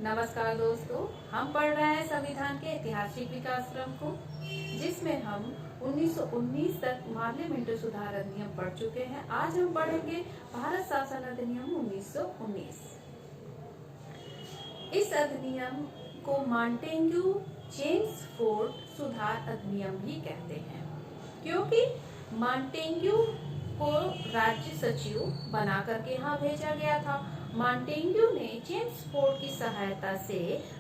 नमस्कार दोस्तों, हम पढ़ रहे हैं संविधान के ऐतिहासिक विकास क्रम को, जिसमें हम 1919 तक पार्लियामेंट्री सुधार अधिनियम पढ़ चुके हैं। आज हम पढ़ेंगे भारत शासन अधिनियम 1919। इस अधिनियम को मॉन्टेग्यू चेम्सफोर्ड सुधार अधिनियम भी कहते हैं, क्योंकि मॉन्टेग्यू को राज्य सचिव बना करके यहाँ भेजा गया था। मॉन्टेग्यू ने चेम्सफोर्ड की सहायता से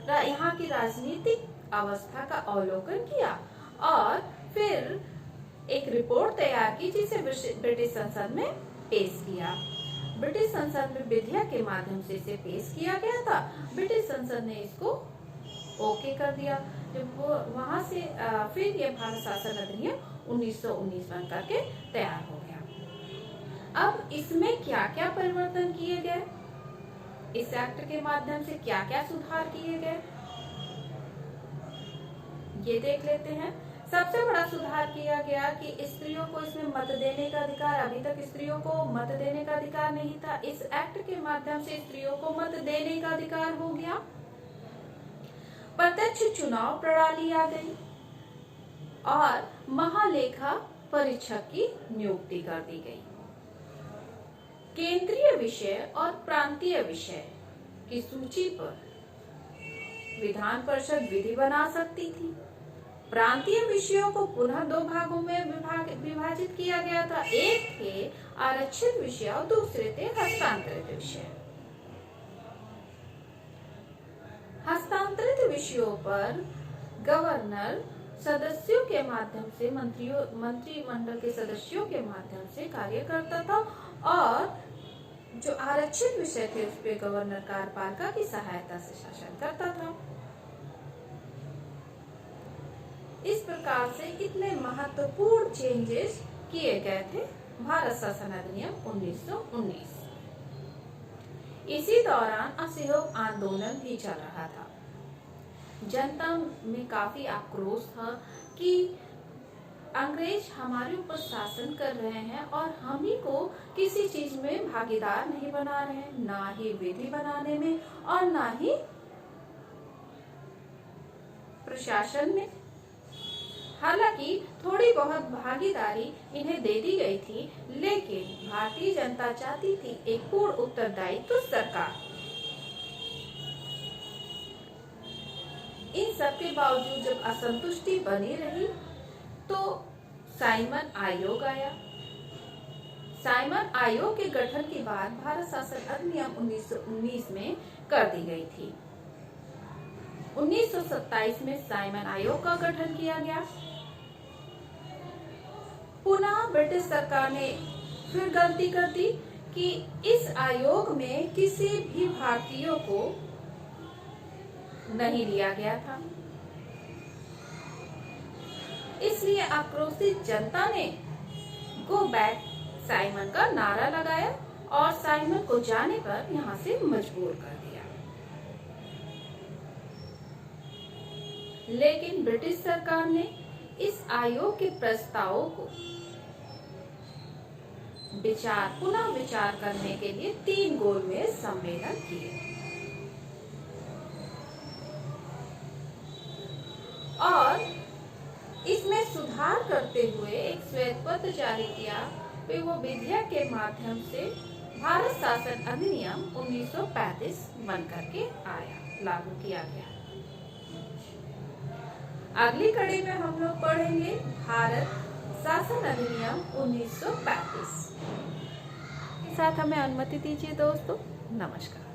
यहाँ की राजनीतिक अवस्था का अवलोकन किया और फिर एक रिपोर्ट तैयार की, जिसे ब्रिटिश संसद में पेश किया। ब्रिटिश संसद में विधेयक के माध्यम से इसे पेश किया गया था। ब्रिटिश संसद ने इसको ओके कर दिया। जब वो वहां से फिर ये भारत शासन अधिनियम 1919 बन करके तैयार हो गया। अब इसमें क्या क्या परिवर्तन किए गए, इस एक्ट के माध्यम से क्या क्या सुधार किए गए, ये देख लेते हैं। सबसे बड़ा सुधार किया गया कि स्त्रियों को इसमें मत देने का अधिकार, अभी तक स्त्रियों को मत देने का अधिकार नहीं था। इस एक्ट के माध्यम से स्त्रियों को मत देने का अधिकार हो गया। प्रत्यक्ष चुनाव प्रणाली आ गई और महालेखा परीक्षक की नियुक्ति कर दी गई। केंद्रीय विषय और प्रांतीय विषय की सूची पर विधान परिषद विधि बना सकती थी। प्रांतीय विषयों को पुनः दो भागों में विभाजित किया गया था। एक थे आरक्षित विषय और दूसरे थे हस्तांतरित विषय। हस्तांतरित विषयों पर गवर्नर सदस्यों के माध्यम से, मंत्रिमंडल के सदस्यों के माध्यम से कार्य करता था और जो आरक्षित विषय थे उस पे गवर्नर कार्यपालिका की सहायता से शासन करता था। इस प्रकार से कितने महत्वपूर्ण चेंजेस किए गए थे भारत शासन अधिनियम 1919। इसी दौरान असहयोग आंदोलन भी चल रहा था। जनता में काफी आक्रोश था कि अंग्रेज हमारे ऊपर शासन कर रहे हैं और हम ही को किसी चीज में भागीदार नहीं बना रहे हैं, ना ही विधि बनाने में और ना ही प्रशासन में। हालांकि थोड़ी बहुत भागीदारी इन्हें दे दी गई थी, लेकिन भारतीय जनता चाहती थी एक पूर्ण उत्तरदायित्व सरकार। इन सब के बावजूद जब असंतुष्टि बनी रही तो साइमन आयोग आया। साइमन आयोग के गठन के बाद भारत शासन अधिनियम 1919 में कर दी गई थी। 1927 में साइमन आयोग का गठन किया गया। पुनः ब्रिटिश सरकार ने फिर गलती कर दी कि इस आयोग में किसी भी भारतीयों को नहीं लिया गया था। इसलिए आक्रोशित जनता ने गो बैक साइमन का नारा लगाया और साइमन को जाने पर यहां से मजबूर कर दिया। लेकिन ब्रिटिश सरकार ने इस आयोग के प्रस्तावों को पुनः विचार करने के लिए 3 गोलमेज सम्मेलन किए और इसमें सुधार करते हुए एक श्वेत पत्र जारी किया। फिर वो विधेयक के माध्यम से भारत शासन अधिनियम 1935 बन करके आया, लागू किया गया। अगली कड़ी में हम लोग पढ़ेंगे भारत शासन अधिनियम 1935 के साथ हमें अनुमति दीजिए दोस्तों। नमस्कार।